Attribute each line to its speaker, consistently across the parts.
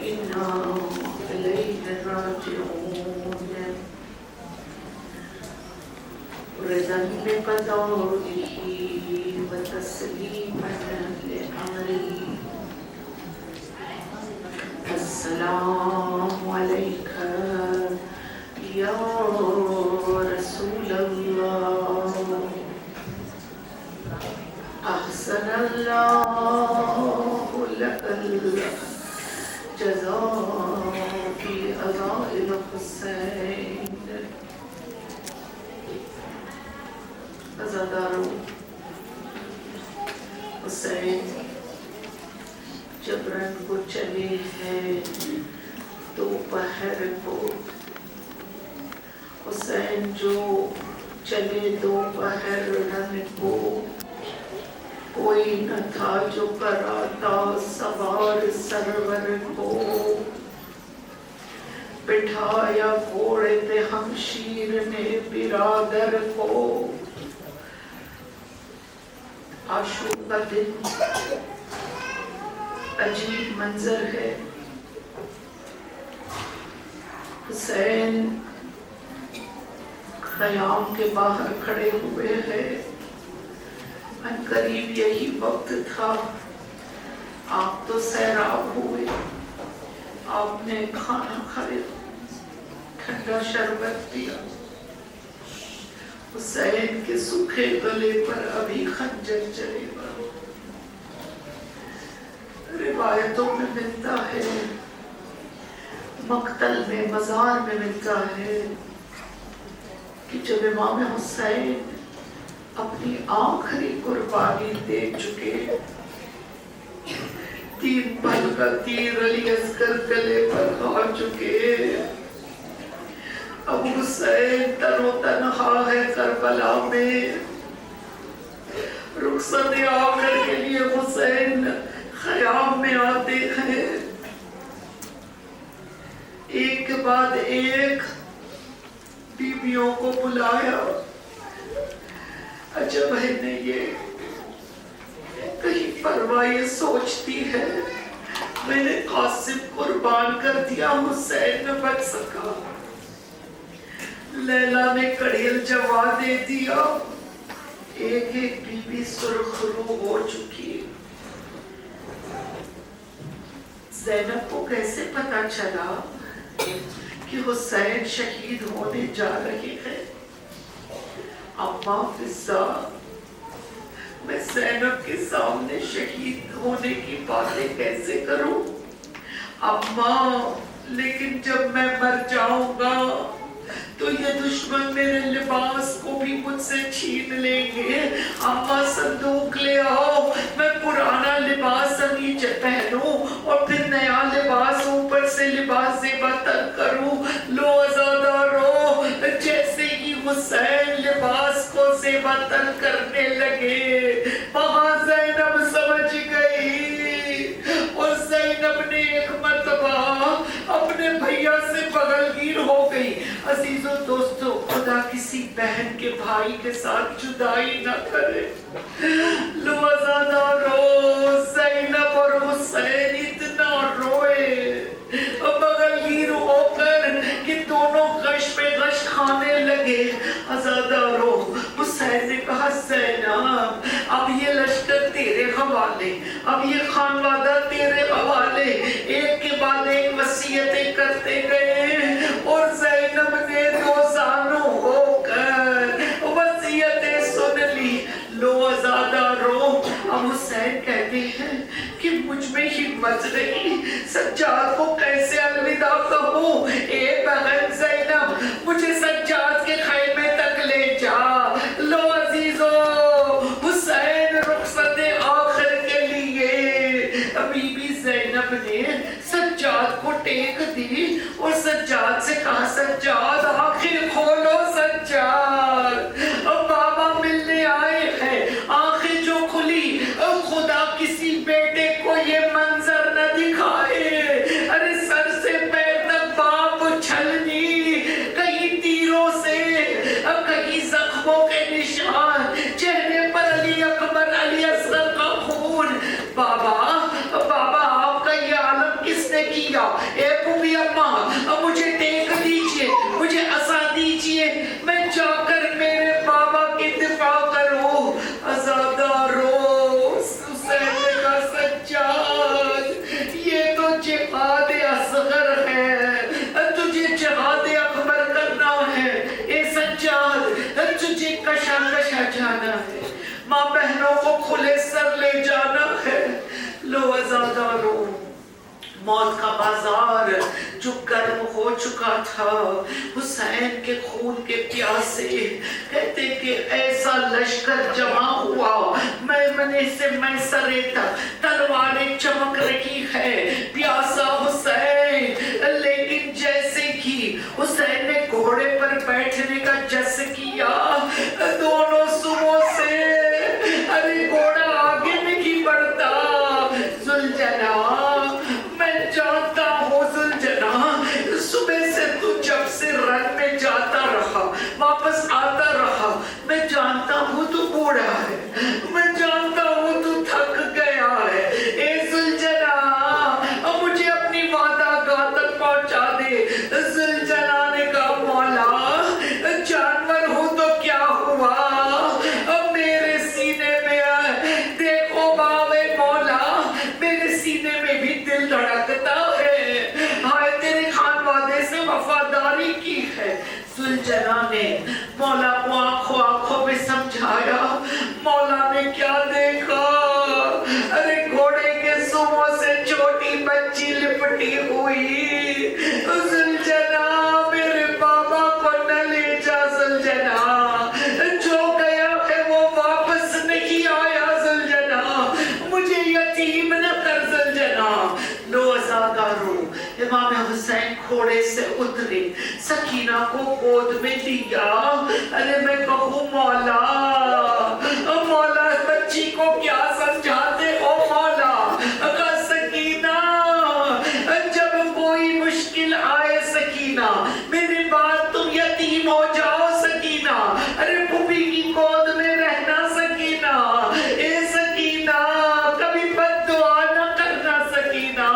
Speaker 1: وإنا إليه راجعون رضا بقضائه وتسليما لأمره السلام عليك يا رسول الله أحسن الله لك الجزاء في أداء الحسين عزادارو حسین جب رن کو چلے ہیں دوپہر کو حسین جو چلے دوپہر رن کو کوئی نہ تھا جو کراتا سوار سرور کو بٹھایا گھوڑے پہ ہمشیر نے برادر کو عاشور کا دن عجیب منظر ہے حسین خیام کے باہر کھڑے ہوئے ہیں عنقریب یہی وقت تھا آپ تو سیراب ہوئے آپ نے کھانا کھایا ٹھنڈا شربت پیا حسین کے سوکھے گلے پر ابھی خنجر چلے گا روایتوں میں ملتا ہے مقتل میں مزار میں ملتا ہے کہ جب امام حسین اپنی آخری قربانی دے چکے تین پل کا تیر علی اصغر گلے پر آ چکے اب حسین تن و تنہا ہے کربلا میں رخصت آخر کے لیے حسین خیام میں آتے ہیں ایک کے بعد ایک بیویوں کو بلایا عجب ہے نے یہ کہیں پرواہ یہ سوچتی ہے میں نے قاسم قربان کر دیا حسین نہ بچ سکا لیلا نے کڑیل جوا دے دیا ایک ایک بیوی سرخ رو ہو چکی زینب کو کیسے پتا چلا کہ حسین شہید ہونے جا رہے ہیں اماں فضا میں زینب کے سامنے شہید ہونے کی باتیں کیسے کروں اماں لیکن جب میں مر جاؤں گا تو یہ دشمن میرے لباس کو بھی مجھ سے چھین لیں گے اماں صندوق لے آؤ میں پرانا لباس نیچے پہنوں اور پھر نیا لباس اوپر سے لباس زیبا تر کروں لو عزادارو جیسے ہی حسین لباس کو زیبا تر کرنے لگے وہاں زینب سمجھ گئی اور زینب نے ایک مرتبہ اپنے بھیا سے بغل گیر ہو گئی عزیزو دوستو خدا کسی بہن کے بھائی کے ساتھ جدائی نہ کرے لو عزادارو زینب اور حسین اتنا روئے بغل گیر ہو کر کہ دونوں غش پہ غش کھانے لگے عزادارو حسین نے کہا زینب اب یہ لشکر تیرے حوالے اب یہ خانوادہ تیرے حوالے ایک کے بعد ایک وصیتیں کرتے گئے اور زینب نے روزانو ہو کر وصیتیں سن لی لو عزادارو اب حسین کہتے ہیں کہ مجھ میں ہمت نہیں سجاد کو کیسے الوداع کہوں اے بہن زینب مجھے سجاد کے خیمے تک لے جا لو عزیزو حسین رخصت آخر کے لیے بی بی زینب نے سجاد کو ٹیک دی اور سجاد سے کہا سجاد آنکھیں کھولو سجاد بابا ملنے آئے ہیں آنکھیں جو کھلی خدا کسی بیٹے کو یہ منظر نہ دکھائے ارے سر سے پیر تک باپ چھلنی کہیں تیروں سے کہیں زخموں کے نشان چہرے پر علی اکبر علی اصغر کا خون بابا آپ کا یہ عالم کس نے نے کیا. اے بوبی اماں مجھے ٹیک دیجئے, مجھے عصا دیجئے, میں جا کر میرے بابا کی دفاع کروں. عزادارو حسین نے کہا سجاد یہ تو جہاد اصغر ہے, تجھے جہاد اکبر کرنا ہے. اے سجاد تجھے کشا کشا جانا ہے, ماں بہنوں کو کھلے سر لے جانا ہے. لو عزادارو موت کا بازار جو گرم ہو چکا تھا حسین کے خون کے پیاسے, کہتے کہ ایسا لشکر جمع ہوا میمنے سے میسرے تک تلواریں چمک رہی ہے, پیاسا حسین. لیکن جیسے ہی حسین نے گھوڑے پر بیٹھنے کا جس کیا دونوں صبح سے ارے گھوڑا آگے نہیں بڑھتا. ذوالجنا میں جانتا ہوں ذوالجنا صبح سے تو جب سے رن میں جاتا رہا واپس آتا رہا, میں جانتا ہوں تو بوڑھا ہے, میں جانتا ہوں تو تھک گیا ہے. اے ذوالجنا مجھے اپنی وعدہ گاہ تک پہنچا دے. ذوالجنا نے کہا مولا جانور ہوں تو کیا ہوا, میرے سینے میں دیکھو باوے مولا میرے سینے میں بھی دل دھڑکتا ہے, ہائے تیرے خان وعدے سے وفاداری کی ہے. ذوالجنا نے مولا کو آنکھوں آنکھوں میں سمجھایا. مولا نے کیا دیکھا, ارے گھوڑے کے سموں سے چھوٹی بچی لپٹی ہوئی. ذوالجنا میرے بابا کو نہ لے جا ذوالجنا, جو گیا ہے وہ واپس نہیں آیا ذوالجنا, مجھے یتیم نہ کر ذوالجنا. لو عزادارو امام حسین گھوڑے سے اترے, سکینہ کو گود میں لیا. ارے میں کہوں مولا مولا بچی کو کیا سمجھاتے ہو مولا. کہا سکینہ جب کوئی مشکل آئے سکینہ میرے بعد تم یتیم ہو جاؤ سکینہ, ارے پھوپھی کی گود میں رہنا سکینہ. اے سکینہ کبھی بد دعا نہ کرنا سکینہ.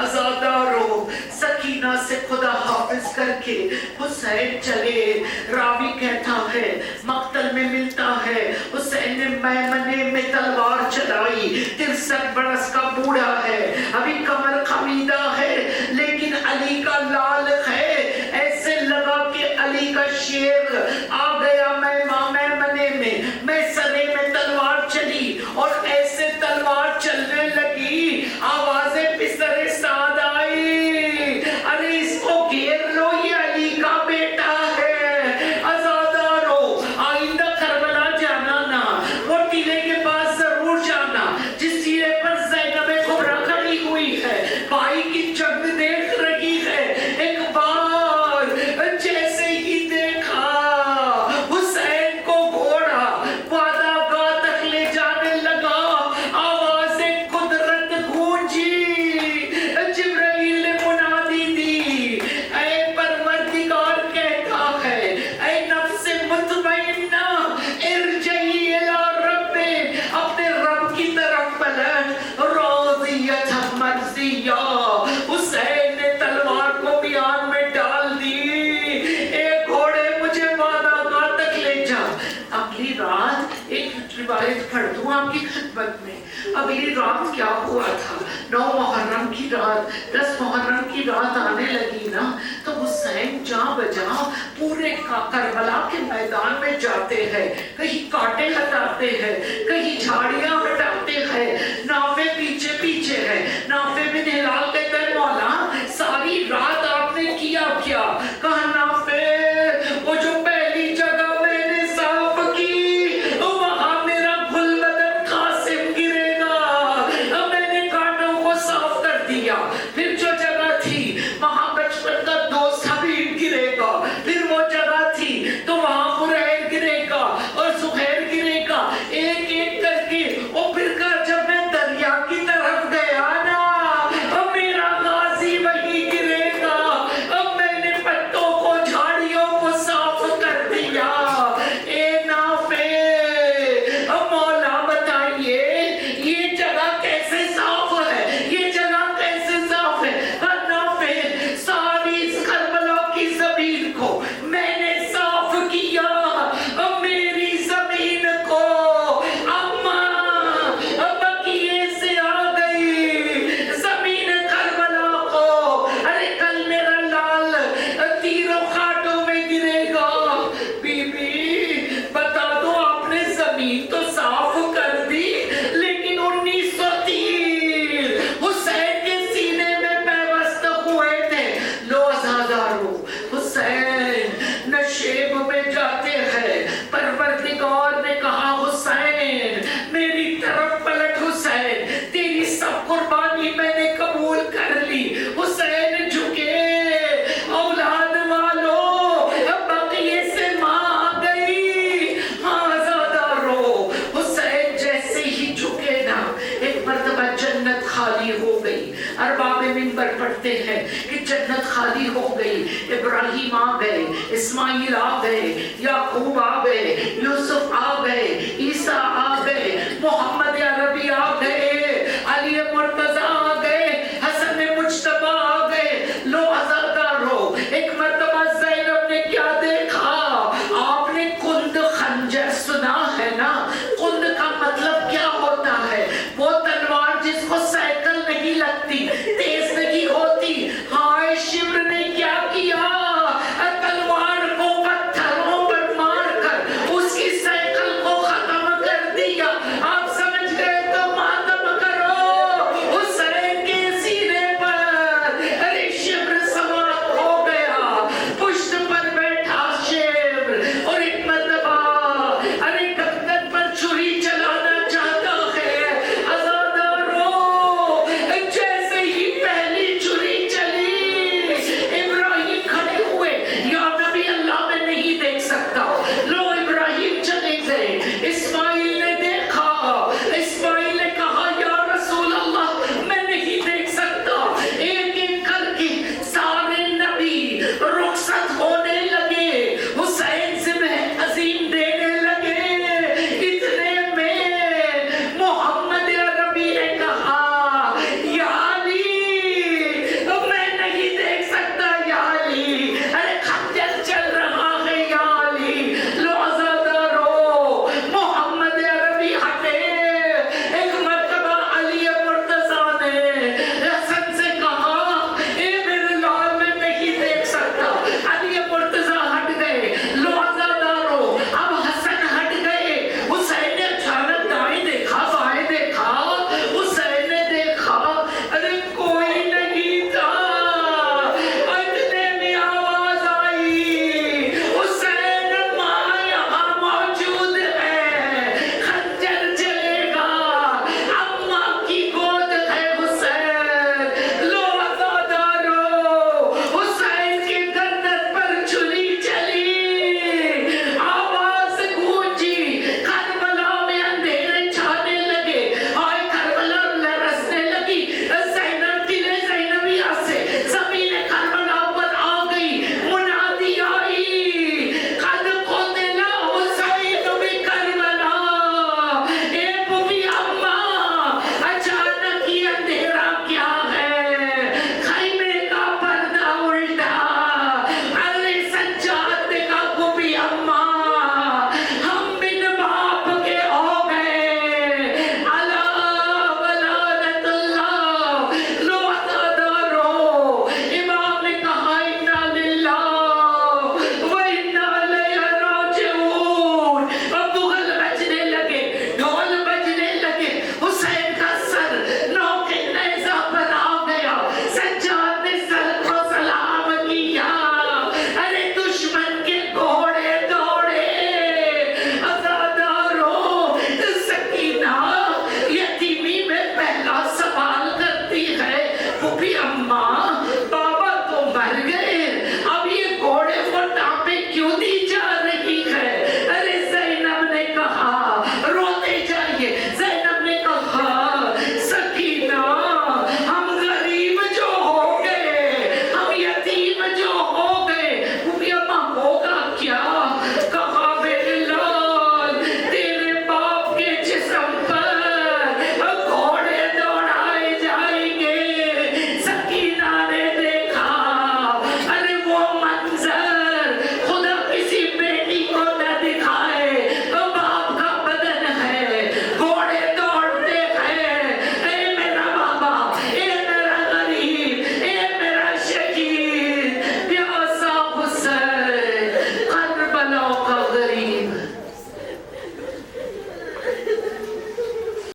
Speaker 1: عزادارو سکینہ سے خدا حافظ کر کے حسین چلے. راوی کہتا ہے مقتل میں ملتا ہے حسین نے میمنے میں تلوار چلائی. 63 برس کا بوڑھا ہے, ابھی کمر خمیدہ ہے, لیکن علی کا لال ہے. ایسے لگا کہ علی کا شیر آ گیا میمنے میں سرے میں تلوار چلی اور ایسے تلوار چلنے لگی آوازیں پسر سعد آئی. ارے اس کو گھیر لو یہ علی کا بیٹا ہے. عزادارو آئندہ کربلا جانا نا, وہ ٹیلے کے پاس ضرور جانا جس ٹیلے پر زینب کبریٰ کھڑی ہوئی ہے, بھائی کی جنگ دیکھ رہی ہے. ایک بار جیسے ہی دیکھا حسین کو گھوڑا وعدہ گاہ تک لے جانے لگا, آوازیں قدرت گونجی. جبرائیل نے منادی دی, اے پروردگار کہتا ہے اے نفس مطمئنہ ارجعی الی رب, اپنے رب کی طرف پلٹ. راضیۃ مرضیہ حسین نے تلوار کو بیان میں ڈال دی. اے گھوڑے مجھے وعدہ گاہ تک لے جا. اگلی رات ایک روایت پڑھ دوں آپ کی خدمت میں. اگلی رات کیا ہوا تھا, 9 محرم کی رات, 10 محرم کی رات آنے لگی نا تو حسین جاں بجاں پورے کربلا کے میدان میں جاتے ہیں. کہیں کانٹے ہٹاتے ہیں, کہیں جھاڑیاں ہٹاتے ہیں, نافے پیچھے پیچھے ہے. نافے بن ہلال کہتا ہے مولا ساری رات آپ نے کیا کیا. کہا نافے وہ جو پہلی جگہ میں نے صاف کی وہاں میرا گل بدن قاسم گرے گا, میں نے کانٹوں کو صاف کر دیا. پھر جو جگہ تھی وہاں بچپن کا دوست حبیب گرے گا, پھر وہ جگہ تھی تو وہاں قریب گرے گا اور سہیل گرے گا, ایک ایک کر کے. اور پھر کہا جب میں دریا کی طرف گیا نا میرا غازی وہی گرے گا, اب میں نے پتوں کو جھاڑیوں کو صاف کر دیا. اے نافع مولا بتائیے یہ جگہ کیسے صاف ہے, یہ جگہ کیسے صاف گئی. حسین جھکے, اولاد والوں بقیے سے ماں آ گئی, ہاں زیادہ رو. حسین جیسے ہی جھکے نا, ایک مرتبہ جنت خالی ہو گئی. ارباب منبر پڑھتے ہیں کہ جنت خالی ہو گئی. ابراہیم آ گئے, اسماعیل آ گئے, یعقوب آ گئے, یوسف آ گئے, عیسیٰ آ گئے, محمد